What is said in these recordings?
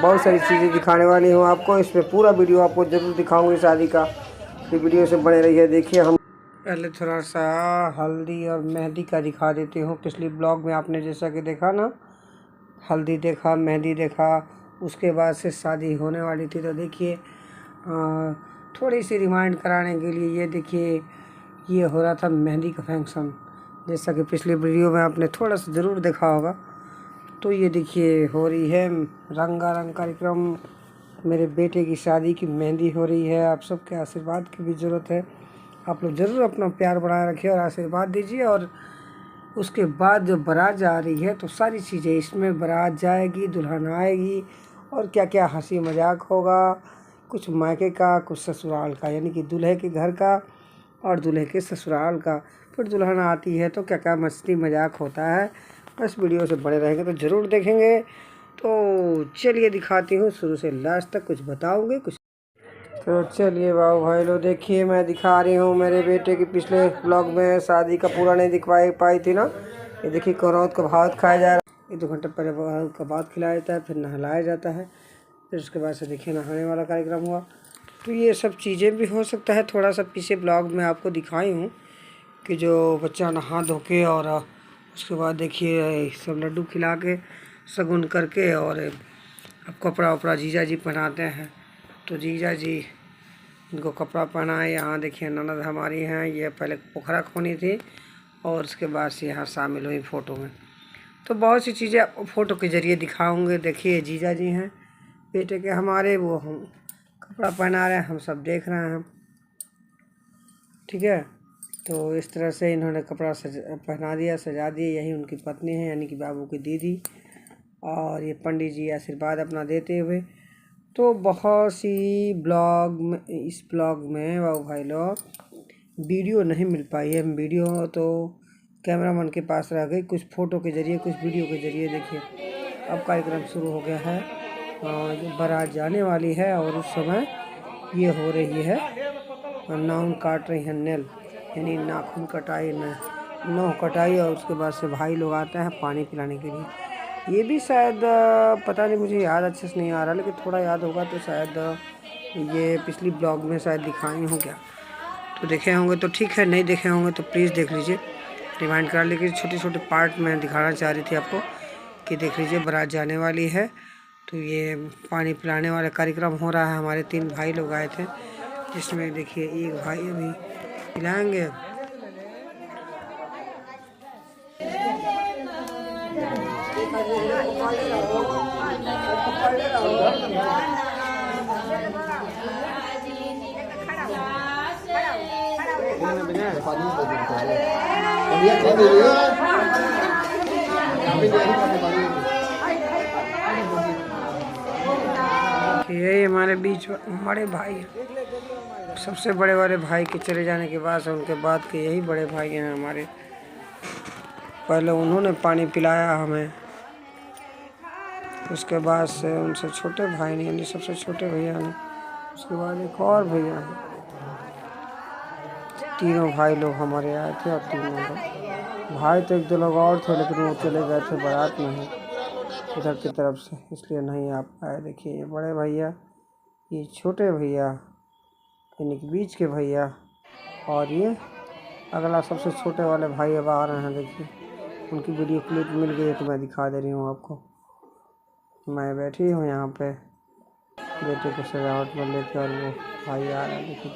बहुत सारी चीज़ें दिखाने वाली हूँ आपको। इसमें पूरा वीडियो आपको ज़रूर दिखाऊंगी शादी का, तो वीडियो से बने रहिए। देखिए, हम पहले थोड़ा सा हल्दी और मेहंदी का दिखा देती हूँ। पिछली ब्लॉग में आपने जैसा कि देखा ना, हल्दी देखा, मेहंदी देखा, उसके बाद से शादी होने वाली थी। तो देखिए, थोड़ी सी रिमाइंड कराने के लिए ये देखिए, ये हो रहा था मेहंदी का फंक्शन, जैसा कि पिछली वीडियो में आपने थोड़ा सा ज़रूर देखा होगा। तो ये देखिए, हो रही है रंगारंग कार्यक्रम। मेरे बेटे की शादी की मेहंदी हो रही है। आप सबके आशीर्वाद की भी ज़रूरत है। आप लोग ज़रूर अपना प्यार बनाए रखिए और आशीर्वाद दीजिए। और उसके बाद जब बारात जा रही है तो सारी चीज़ें इसमें, बारात जाएगी, दुल्हन आएगी, और क्या क्या हंसी मजाक होगा, कुछ मायके का, कुछ ससुराल का, यानी कि दूल्हे के घर का और दूल्हे के ससुराल का। फिर दुल्हन आती है तो क्या क्या मस्ती मजाक होता है। बस वीडियो से बने रहेंगे तो ज़रूर देखेंगे। तो चलिए दिखाती हूँ, शुरू से लास्ट तक कुछ बताऊँगी कुछ। तो चलिए बाबू भाई लो, देखिए मैं दिखा रही हूँ मेरे बेटे की पिछले ब्लॉग में शादी का पूरा नहीं दिखवा पाई थी ना। ये देखिए, करौत का भात खाया जा रहा है। 1-2 घंटे पहले का भात खिलाया जाता है, फिर नहलाया जाता है, फिर उसके बाद से देखिए नहाने वाला कार्यक्रम हुआ। तो ये सब चीज़ें भी हो सकता है थोड़ा सा पीछे ब्लॉग में आपको दिखाई हूँ कि जो बच्चा नहा धो के और उसके बाद देखिए सब लड्डू खिला के शगुन करके, और अब कपड़ा वपड़ा जीजा जी पहनाते हैं। तो जीजा जी इनको कपड़ा पहनाए। यहाँ देखिए ननद हमारी हैं, ये पहले पोखरा खोनी थी और उसके बाद से यहाँ शामिल हुई फ़ोटो में। तो बहुत सी चीज़ें आपको फ़ोटो के ज़रिए दिखाऊंगे। देखिए जीजा जी हैं बेटे के हमारे, वो हम कपड़ा पहना रहे हैं, हम सब देख रहे हैं। ठीक है, तो इस तरह से इन्होंने कपड़ा पहना दिया, सजा दिया। यही उनकी पत्नी है, यानी कि बाबू की दीदी, और ये पंडित जी आशीर्वाद अपना देते हुए। तो बहुत सी ब्लॉग में, इस ब्लॉग में बाबू भाई लोग वीडियो नहीं मिल पाई है। वीडियो तो कैमरामैन के पास रह गई, कुछ फ़ोटो के ज़रिए, कुछ वीडियो के ज़रिए। देखिए अब कार्यक्रम शुरू हो गया है, जो बारात जाने वाली है, और उस समय ये हो रही है, नाउन काट रही है, नेल यानी नाखून कटाई, नौ कटाई। और उसके बाद से भाई लोग आते हैं पानी पिलाने के लिए। ये भी शायद पता नहीं, मुझे याद अच्छे से नहीं आ रहा, लेकिन थोड़ा याद होगा तो शायद ये पिछली ब्लॉग में शायद दिखाई हूँ क्या। तो देखे होंगे तो ठीक है, नहीं देखे होंगे तो प्लीज़ देख लीजिए, रिमाइंड करा। लेकिन छोटे छोटे पार्ट में दिखाना चाह रही थी आपको कि देख लीजिए बारात जाने वाली है। तो ये पानी पिलाने वाला कार्यक्रम हो रहा है। हमारे 3 भाई लोग आए थे, जिसमें देखिए एक भाई अभी पिलाएंगे। यही हमारे बीच बड़े भाई हैं। सबसे बड़े वाले भाई के चले जाने के बाद से उनके बाद के यही बड़े भाई हैं हमारे। पहले उन्होंने पानी पिलाया हमें, उसके बाद से उनसे छोटे भाई ने, यानी सबसे छोटे भैया ने, उसके बाद एक और भैया हैं। तीनों भाई लोग हमारे आए थे, और तीनों भाई तो 1-2 लोग और थे, लेकिन वो चले गए थे बारात में ही इधर की तरफ से, इसलिए नहीं आ पाए। देखिए ये बड़े भैया, ये छोटे भैया यानी कि बीच के भैया, और ये अगला सबसे छोटे वाले भाई अब आ रहे हैं। देखिए उनकी वीडियो क्लिप मिल गई है तो मैं दिखा दे रही हूँ आपको। मैं बैठी हूँ यहाँ पे बेटे को सजावट में लेके, और वो भाई आ रहा है। देखिए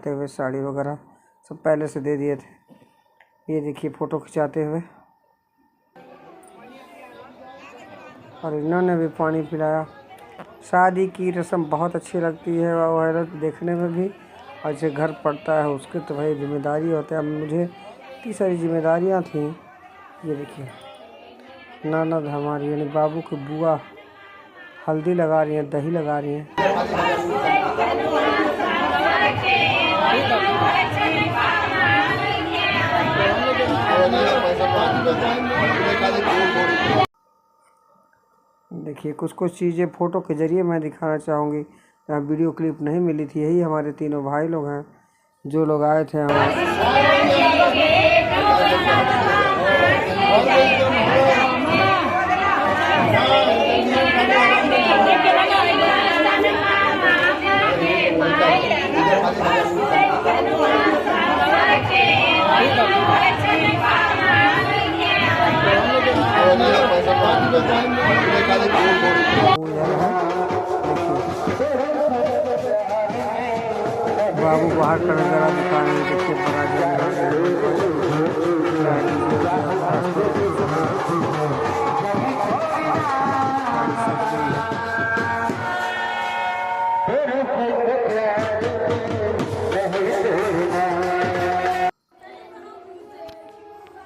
हुए साड़ी वगैरह सब पहले से दे दिए थे। ये देखिए फ़ोटो खिंचाते हुए, और इन्होंने भी पानी पिलाया। शादी की रस्म बहुत अच्छी लगती है वह देखने में भी, और जो घर पड़ता है उसके तो भाई जिम्मेदारी होता है। अब मुझे इतनी सारी जिम्मेदारियाँ थी। ये देखिए ननद हमारी यानी बाबू की बुआ हल्दी लगा रही हैं, दही लगा रही हैं। देखिए कुछ कुछ चीज़ें फ़ोटो के ज़रिए मैं दिखाना चाहूँगी। यहाँ वीडियो क्लिप नहीं मिली थी। यही हमारे तीनों भाई लोग हैं जो लोग आए थे हमारे। बाबू बाहर का नजारा दिखा रहे हैं। देखिए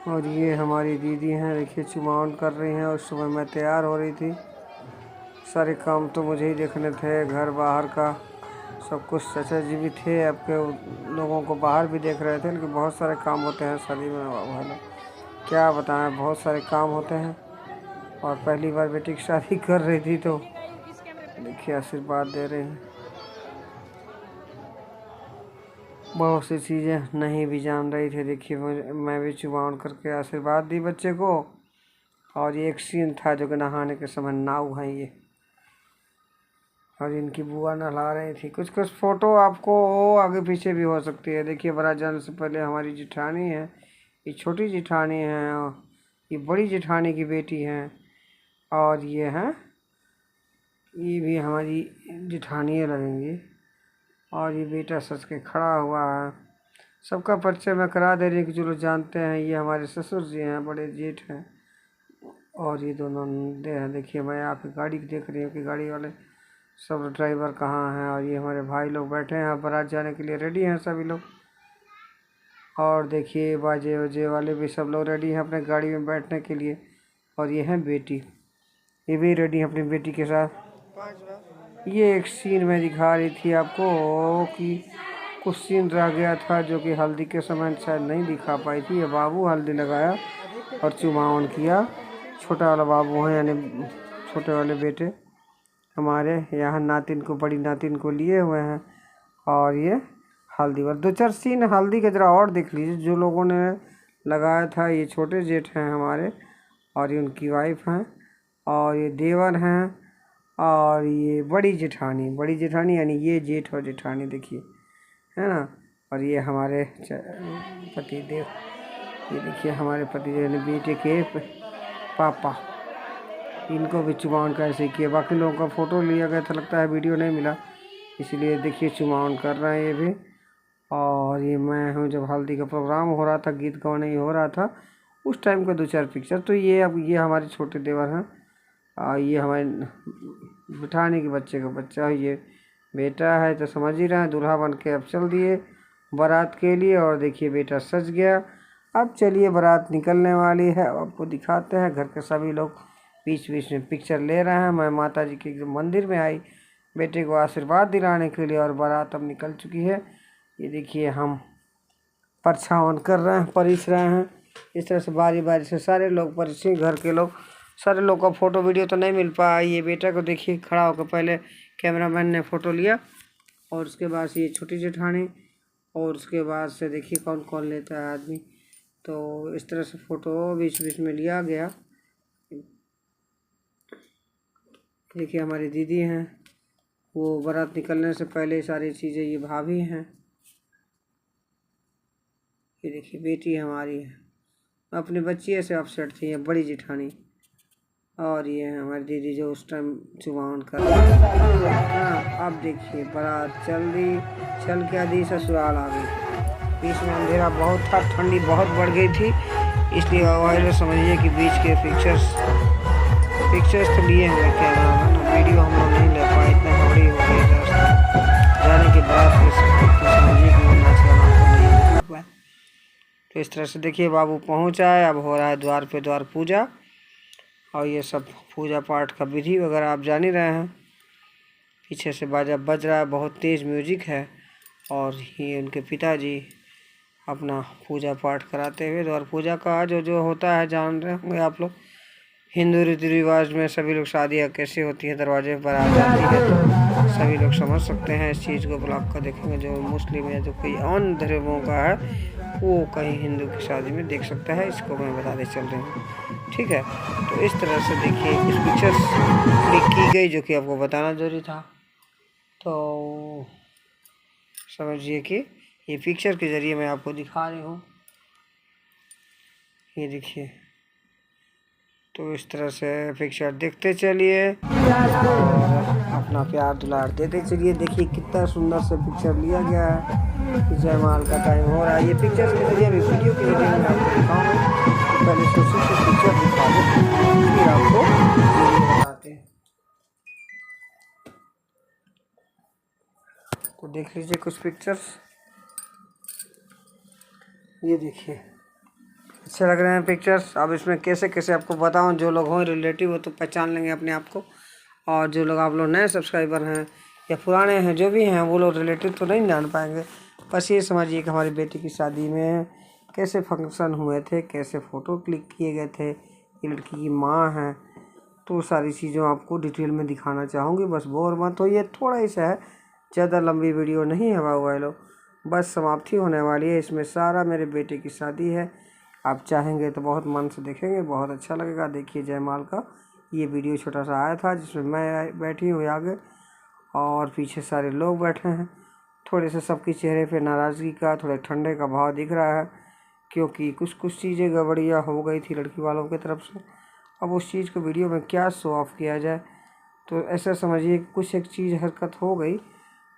और ये हमारी दीदी हैं, देखिए चुमावन कर रही हैं। और सुबह मैं तैयार हो रही थी। सारे काम तो मुझे ही देखने थे, घर बाहर का सब कुछ। चाचा जी भी थे, आपके लोगों को बाहर भी देख रहे थे, लेकिन बहुत सारे काम होते हैं शादी में भाई, क्या बताएं, बहुत सारे काम होते हैं। और पहली बार बेटी की शादी कर रही थी तो देखिए आशीर्वाद दे रहे हैं। बहुत सी चीज़ें नहीं भी जान रही थी। देखिए मैं भी चुमावन करके आशीर्वाद दी बच्चे को। और ये एक सीन था जो कि नहाने के समय नाव है ये, और इनकी बुआ नहला रही थी। कुछ कुछ फ़ोटो आपको आगे पीछे भी हो सकती है। देखिए बारात जाने से पहले हमारी जिठानी है, ये छोटी जिठानी है, और ये बड़ी जिठानी की बेटी है, और ये हैं, ये भी हमारी जिठानी लगेंगी। और ये बेटा सच के खड़ा हुआ है। सबका परिचय मैं करा दे रही हूँ कि जो लोग जानते हैं। ये हमारे ससुर जी हैं, बड़े जेठ हैं, और ये दोनों नंदे हैं। देखिए मैं यहाँ पे गाड़ी देख रही हूँ कि गाड़ी वाले सब ड्राइवर कहाँ हैं। और ये हमारे भाई लोग बैठे हैं, बारात जाने के लिए रेडी हैं सभी लोग। और देखिए बाजे वजे वाले भी सब लोग रेडी हैं अपने गाड़ी में बैठने के लिए। और ये हैं बेटी, ये भी रेडी हैं अपनी बेटी के साथ। ये एक सीन में दिखा रही थी आपको कि कुछ सीन रह गया था जो कि हल्दी के समय शायद नहीं दिखा पाई थी। ये बाबू हल्दी लगाया और चुमावन किया। छोटा वाला बाबू है, यानी छोटे वाले बेटे हमारे यहाँ नातिन को, बड़ी नातिन को लिए हुए हैं। और ये हल्दी पर 2-4 सीन हल्दी का ज़रा और देख लीजिए जो लोगों ने लगाया था। ये छोटे जेठ हैं हमारे, और ये उनकी वाइफ हैं, और ये देवर हैं, और ये बड़ी जेठानी यानी ये जेठ और जेठानी देखिए, है ना। और ये हमारे पति देव, ये देखिए हमारे पति देव ने बेटे के पापा, इनको भी चुमावन कैसे किया। बाकी लोगों का फ़ोटो लिया गया था, लगता है वीडियो नहीं मिला, इसलिए देखिए चुमावन कर रहे हैं ये भी। और ये मैं हूँ जब हल्दी का प्रोग्राम हो रहा था, गीत गाने ही हो रहा था, उस टाइम का 2-4 पिक्चर। तो ये अब ये हमारे छोटे देवर हैं, और ये हमारे बिठाने के बच्चे का बच्चा, ये बेटा है तो समझ ही रहे हैं। दूल्हा बन के अब चल दिए बारात के लिए। और देखिए बेटा सज गया। अब चलिए बारात निकलने वाली है, आपको दिखाते हैं। घर के सभी लोग बीच बीच में पिक्चर ले रहे हैं। मैं माता जी के मंदिर में आई बेटे को आशीर्वाद दिलाने के लिए, और बारात अब निकल चुकी है। ये देखिए हम परछावन कर रहे हैं, परिछ रहे हैं। इस तरह से बारी बारी से सारे लोग परिचे, घर के लोग, सारे लोग का फ़ोटो वीडियो तो नहीं मिल पाया। ये बेटा को देखिए खड़ा होकर पहले कैमरामैन ने फ़ोटो लिया, और उसके बाद से ये छोटी जेठानी, और उसके बाद से देखिए कौन कौन लेता है आदमी। तो इस तरह से फ़ोटो बीच बीच में लिया गया। देखिए हमारी दीदी हैं, वो बारात निकलने से पहले सारी चीज़ें, ये भाभी हैं। ये देखिए बेटी हमारी है, अपनी बच्ची से अपसेट थी, ये बड़ी जेठानी। और ये है हमारी दीदी जो उस टाइम चुमावन कर रही है। हाँ अब देखिए बारात चल के आधी ससुराल आ गई। बीच में अंधेरा बहुत था, ठंडी बहुत बढ़ गई थी, इसलिए वायरल समझिए कि बीच के पिक्चर्स तो लिए हुए कैमरा में, वीडियो हम लोग नहीं ले पाए, इतना हवड़ी हो गई जाने के बाद समझिए कि वो नाच गाना नहीं कर पाए। तो इस तरह से देखिए बाबू पहुँचा है। अब हो रहा है द्वार पे द्वार पूजा, और ये सब पूजा पाठ का विधि वगैरह आप जान ही रहे हैं। पीछे से बाजा बज रहा है, बहुत तेज़ म्यूजिक है। और ये उनके पिताजी अपना पूजा पाठ कराते हुए, द्वार पूजा का जो जो होता है जान रहे होंगे आप लोग, हिंदू रीति रिवाज में सभी लोग शादियाँ कैसे होती है, दरवाजे पर आ जाती है, सभी लोग समझ सकते हैं इस चीज़ को। ब्लॉग का देखेंगे जो मुस्लिम या जो कोई अन्य धर्मों का है वो कहीं हिंदू की शादी में देख सकता है, इसको मैं बताते चल रही हूँ। ठीक है, तो इस तरह से देखिए कुछ पिक्चर्स क्लिक की गई जो कि आपको बताना जरूरी था। तो समझिए कि ये पिक्चर के ज़रिए मैं आपको दिखा रही हूँ, ये देखिए। तो इस तरह से पिक्चर देखते चलिए और अपना प्यार दुलार देते चलिए। देखिए कितना सुंदर से पिक्चर लिया गया है। जयमाल का टाइम हो रहा है। ये पिक्चर के जरिए भी वीडियो के जरिए मैं आपको दिखाऊंगा। पहले सोचिए से पिक्चर दिखा दो फिर आपको बताते हैं। तो देख लीजिए कुछ पिक्चर्स, ये देखिए अच्छे लग रहे हैं पिक्चर्स। अब इसमें कैसे कैसे आपको बताऊं, जो लोग हों रिलेटिव हो तो पहचान लेंगे अपने आप को, और जो लोग आप लोग नए सब्सक्राइबर हैं या पुराने हैं जो भी हैं वो लोग रिलेटिव तो नहीं जान पाएंगे। बस ये समझिए कि हमारी बेटी की शादी में कैसे फंक्शन हुए थे, कैसे फ़ोटो क्लिक किए गए थे, ये लड़की की माँ है, तो सारी चीज़ों आपको डिटेल में दिखाना चाहूँगी। बस बोर मत होइए, थोड़ा ही सा है, ज़्यादा लंबी वीडियो नहीं है बाबू भाई लोग, बस समाप्ति होने वाली है। इसमें सारा मेरे बेटे की शादी है। आप चाहेंगे तो बहुत मन से देखेंगे, बहुत अच्छा लगेगा। देखिए जयमाल का ये वीडियो छोटा सा आया था जिसमें मैं बैठी हुई आगे और पीछे सारे लोग बैठे हैं। थोड़े से सबके चेहरे पे नाराज़गी का, थोड़े ठंडे का भाव दिख रहा है, क्योंकि कुछ चीज़ें गड़बड़ियाँ हो गई थी लड़की वालों की तरफ से। अब उस चीज़ को वीडियो में क्या शो ऑफ किया जाए, तो ऐसा समझिए कुछ एक चीज़ हरकत हो गई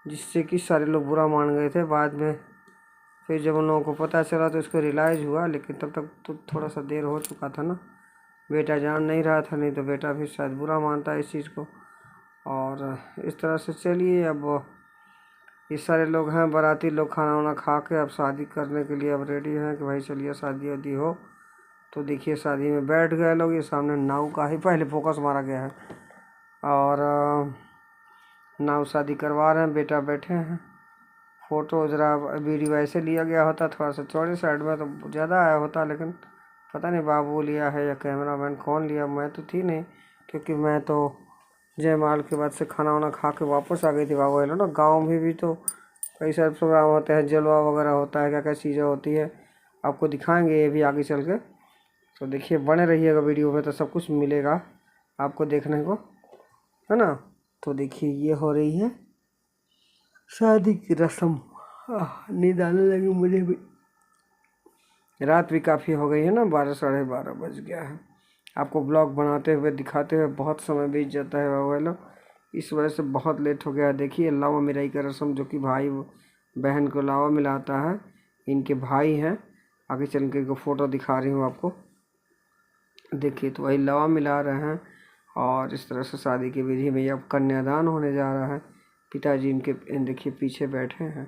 जिससे कि सारे लोग बुरा मान गए थे। बाद में फिर जब उन लोगों को पता चला तो इसको रियलाइज़ हुआ, लेकिन तब तक तो थोड़ा सा देर हो चुका था ना। बेटा जान नहीं रहा था, नहीं तो बेटा भी शायद बुरा मानता है इस चीज़ को। और इस तरह से चलिए, अब ये सारे लोग हैं बाराती लोग, खाना वाना खा के अब शादी करने के लिए अब रेडी हैं कि भाई चलिए शादी वादी हो। तो देखिए शादी में बैठ गए लोग। ये सामने नाव का ही पहले फोकस मारा गया है और नाव शादी करवा रहे हैं, बेटा बैठे हैं। फ़ोटो ज़रा वीडियो ऐसे लिया गया होता थोड़ा सा चौड़े साइड में तो ज़्यादा आया होता, लेकिन पता नहीं बाबू लिया है या कैमरामैन कौन लिया, मैं तो थी नहीं, क्योंकि मैं तो जयमाल के बाद से खाना वाना खा के वापस आ गई थी बाबू हेलो ना। गाँव में भी तो कई सारे प्रोग्राम होते हैं, जलवा वगैरह होता है, क्या क्या चीज़ें होती है, आपको दिखाएंगे ये भी आगे चल के। तो देखिए बने रहिएगा वीडियो में, तो सब कुछ मिलेगा आपको देखने को, है ना। तो देखिए ये हो रही है शादी की रस्म। नींद आने लगी मुझे भी, रात भी काफ़ी हो गई है ना, 12 साढ़े 12 बज गया है। आपको ब्लॉग बनाते हुए दिखाते हुए बहुत समय बीत जाता है बाबा लोग, इस वजह से बहुत लेट हो गया। देखिए लावा मिलाई का रस्म, जो कि भाई बहन को लावा मिलाता है, इनके भाई हैं। आगे चल के फ़ोटो दिखा रही हूँ आपको, देखिए तो वही लावा मिला रहे हैं। और इस तरह से शादी की विधि में अब कन्यादान होने जा रहा है। पिताजी इनके देखिए पीछे बैठे हैं,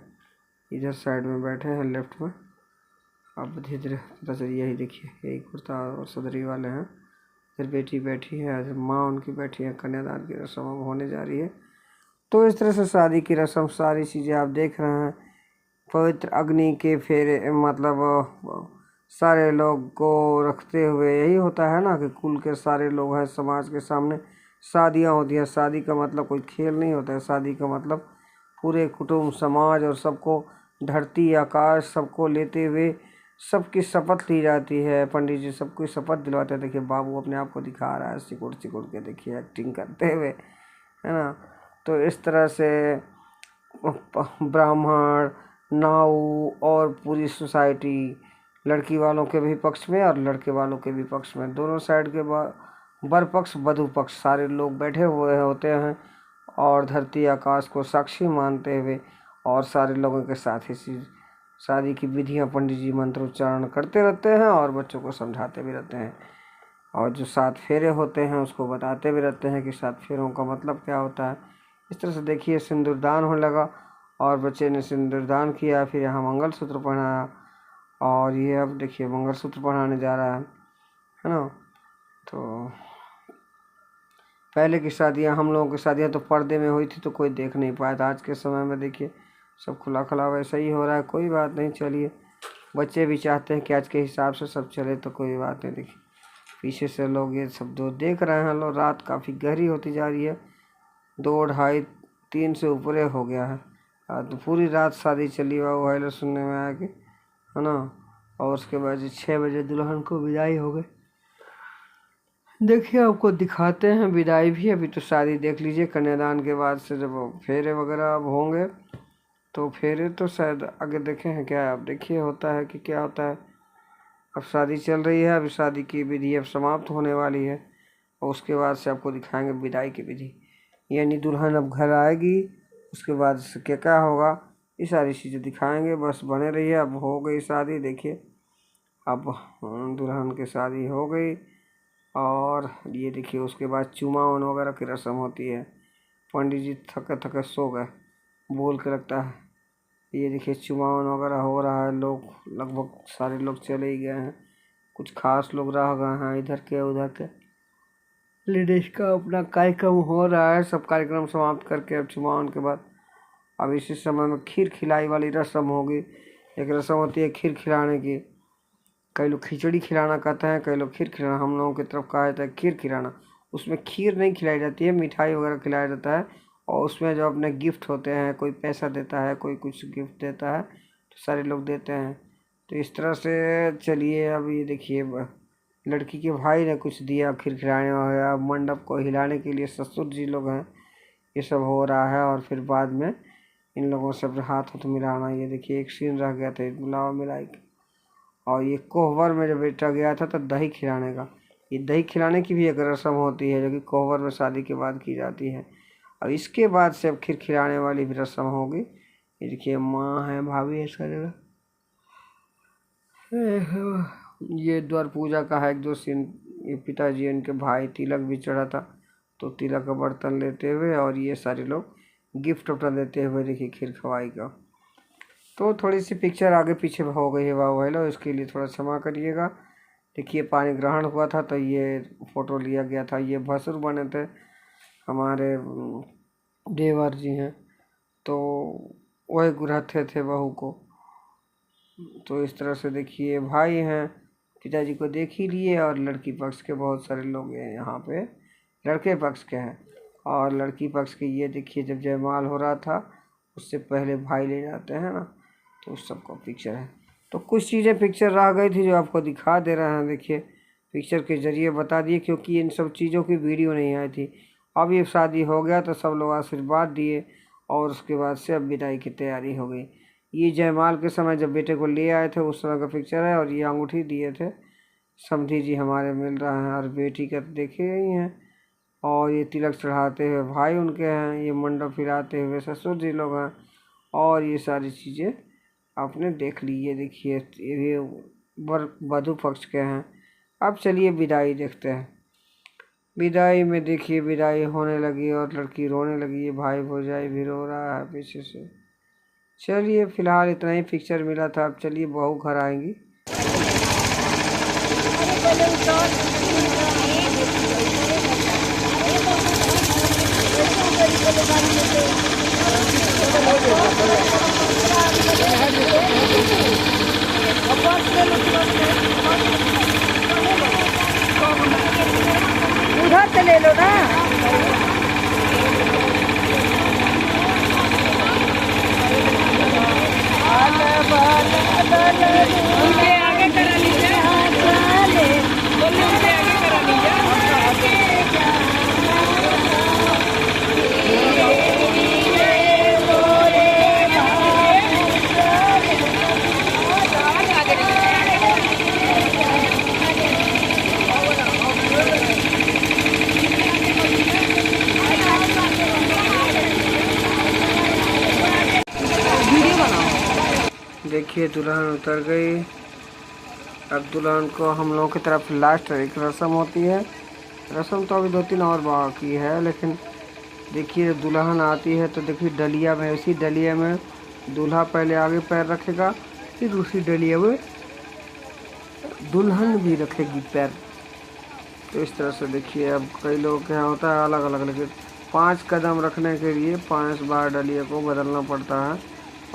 इधर साइड में बैठे हैं लेफ्ट में। अब धीरे धीरे पता चलिए, यही देखिए यही कुर्ता और सदरी वाले हैं। इधर बेटी बैठी है, इधर माँ उनकी बैठी है। कन्यादान की रस्म अब होने जा रही है। तो इस तरह से शादी की रस्म सारी चीज़ें आप देख रहे हैं। पवित्र अग्नि के फेरे, मतलब सारे लोग को रखते हुए यही होता है ना कि कुल के सारे लोग हैं समाज के सामने। शादियाँ होती हैं, शादी का मतलब कोई खेल नहीं होता है। शादी का मतलब पूरे कुटुंब समाज और सबको, धरती आकाश सबको लेते हुए सबकी शपथ ली जाती है। पंडित जी सबको शपथ दिलवाते हैं। देखिए बाबू अपने आप को दिखा रहा है सिकुड़ सिकुड़ के, देखिए एक्टिंग करते हुए, है ना। तो इस तरह से ब्राह्मण, नाऊ और पूरी सोसाइटी, लड़की वालों के भी पक्ष में और लड़के वालों के भी पक्ष में, दोनों साइड के वर पक्ष वधू पक्ष सारे लोग बैठे हुए होते हैं और धरती आकाश को साक्षी मानते हुए और सारे लोगों के साथ ही शादी की विधियां पंडित जी मंत्रोच्चारण करते रहते हैं और बच्चों को समझाते भी रहते हैं। और जो 7 फेरे होते हैं उसको बताते भी रहते हैं कि 7 फेरों का मतलब क्या होता है। इस तरह से देखिए सिंदूरदान होने लगा और बच्चे ने सिंदूरदान किया, फिर यहाँ मंगलसूत्र पहनाया और ये अब देखिए मंगलसूत्र पहनाने जा रहा है ना। तो पहले की शादियाँ, हम लोगों की शादियाँ तो पर्दे में हुई थी तो कोई देख नहीं पाया था। आज के समय में देखिए सब खुला खुला वैसा ही हो रहा है। कोई बात नहीं, चलिए बच्चे भी चाहते हैं कि आज के हिसाब से सब चले, तो कोई बात नहीं। देखिए पीछे से लोग ये सब दो देख रहे हैं लोग। रात काफ़ी गहरी होती जा रही है, 2 ढाई 3 से ऊपर हो गया है। तो पूरी रात शादी चली हुआ है सुनने में आया कि, है ना। और उसके बाद 6 बजे दुल्हन को विदाई हो गई। देखिए आपको दिखाते हैं विदाई भी। अभी तो शादी देख लीजिए, कन्यादान के बाद से जब फेरे वगैरह अब होंगे तो फेरे तो शायद आगे देखे हैं क्या, अब देखिए होता है कि क्या होता है। अब शादी चल रही है, अभी शादी की विधि अब समाप्त होने वाली है और उसके बाद से आपको दिखाएंगे विदाई की विधि। यानी दुल्हन अब घर आएगी, उसके बाद से क्या क्या होगा ये सारी चीज़ें दिखाएंगे। बस बने रहिए। अब हो गई शादी, देखिए अब दुल्हन की शादी हो गई और ये देखिए उसके बाद चुमावन वगैरह की रस्म होती है। पंडित जी थके थके सो गए, बोल के लगता है। ये देखिए चुमावन वगैरह हो रहा है, लोग लगभग सारे लोग चले ही गए हैं, कुछ खास लोग रह गए हैं इधर के उधर के। लेडीज का अपना कार्यक्रम हो रहा है, सब कार्यक्रम समाप्त करके अब चुमावन के बाद अब इसी समय में खीर खिलाई वाली रस्म होगी। एक रस्म होती है खीर खिलाने की, कई लोग खिचड़ी खिलाना कहते हैं, कई लोग खीर खिलाना। हम लोगों की तरफ कहा जाता है खीर खिलाना। उसमें खीर नहीं खिलाई जाती है, मिठाई वगैरह खिलाया जाता है और उसमें जो अपने गिफ्ट होते हैं, कोई पैसा देता है, कोई कुछ गिफ्ट देता है, तो सारे लोग देते हैं। तो इस तरह से चलिए। अब ये देखिए लड़की के भाई ने कुछ दिया खीर खिलाने वाला, मंडप को हिलाने के लिए ससुर जी लोग हैं, ये सब हो रहा है। और फिर बाद में इन लोगों से हाथ मिलाना। ये देखिए एक सीन रह गया था मिलावा मिलाई। और ये कोहबर में जब बेटा गया था तो दही खिलाने का, ये दही खिलाने की भी एक रस्म होती है जो कि कोहबर में शादी के बाद की जाती है। और इसके बाद से अब खीर खिलाने वाली भी रस्म होगी। ये देखिए माँ है, भाभी है, सारे। ये द्वार पूजा का है एक दो सीन। ये पिताजी इनके भाई तिलक भी चढ़ा था, तो तिलक का बर्तन लेते हुए और ये सारे लोग गिफ्ट उफ्ट देते हुए देखिए खीर खवाई का। तो थोड़ी सी पिक्चर आगे पीछे हो गई है वाह हेलो, इसके लिए थोड़ा क्षमा करिएगा। देखिए पानी ग्रहण हुआ था तो ये फ़ोटो लिया गया था। ये भसुर बने थे हमारे देवर जी हैं, तो वही गुरहथे थे बहू को। तो इस तरह से देखिए भाई हैं, पिताजी को देख ही लिए। और लड़की पक्ष के बहुत सारे लोग हैं यहाँ पे, लड़के पक्ष के हैं और लड़की पक्ष के। ये देखिए जब जयमाल हो रहा था उससे पहले भाई ले जाते हैं ना, तो उस सबका पिक्चर है। तो कुछ चीज़ें पिक्चर रह गई थी जो आपको दिखा दे रहे हैं। देखिए पिक्चर के ज़रिए बता दिए, क्योंकि इन सब चीज़ों की वीडियो नहीं आई थी। अब ये शादी हो गया तो सब लोग आशीर्वाद दिए और उसके बाद से अब विदाई की तैयारी हो गई। ये जयमाल के समय जब बेटे को ले आए थे उस समय का पिक्चर है। और ये अंगूठी दिए थे समधी जी हमारे मिल रहे हैं, और बेटी का देखे ही हैं। और ये तिलक चढ़ाते हुए भाई उनके हैं, ये मंडप हिलाते हुए ससुर जी लोग हैं। और ये सारी चीज़ें आपने देख ली। ये देखिए ये वर वधू पक्ष के हैं। अब चलिए विदाई देखते हैं। विदाई में देखिए विदाई होने लगी और लड़की रोने लगी है, भाई भौजाई भी रो रहा है पीछे से। चलिए फिलहाल इतना ही पिक्चर मिला था। अब चलिए बहू घर आएंगी। उधर से ले लो ना। उनके आगे करा लीजिए, बोलिए उनके आगे करा लीजिए। देखिए दुल्हन उतर गई। अब दुल्हन को हम लोगों की तरफ लास्ट एक रस्म होती है। रस्म तो अभी 2-3 और बाकी है, लेकिन देखिए दुल्हन आती है तो देखिए डलिया में, इसी डलिया में दूल्हा पहले आगे पैर रखेगा, फिर उसी डलिया में दुल्हन भी रखेगी पैर। तो इस तरह से देखिए अब कई लोगों के यहाँ होता है अलग अलग, लेकिन 5 कदम रखने के लिए 5 बार डलिया को बदलना पड़ता है।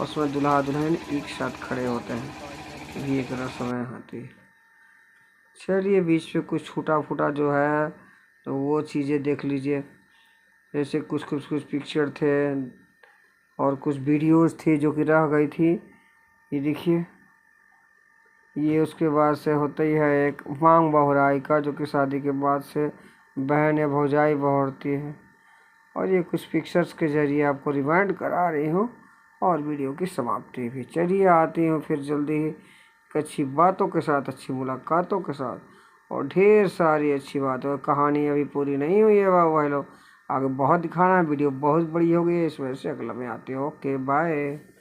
उसमें दूल्हा दुल्हन एक साथ खड़े होते हैं, ये एक रस्म होती है। चलिए बीच में कुछ छूटा फूटा जो है तो वो चीज़ें देख लीजिए। जैसे कुछ पिक्चर थे और कुछ वीडियोस थी जो कि रह गई थी। ये देखिए, ये उसके बाद से होता ही है एक मांग बहुराई का, जो कि शादी के बाद से बहन या भौजाई बहरती है। और ये कुछ पिक्चर्स के ज़रिए आपको रिमाइंड करा रही हूँ और वीडियो की समाप्ति भी। चलिए आती हूँ फिर जल्दी ही अच्छी बातों के साथ, अच्छी मुलाकातों के साथ और ढेर सारी अच्छी बातों। कहानी अभी पूरी नहीं हुई है बाबू भाई लोग, आगे बहुत दिखाना है। वीडियो बहुत बड़ी हो गई है, इस वजह से अगला में आती हूँ। Okay bye.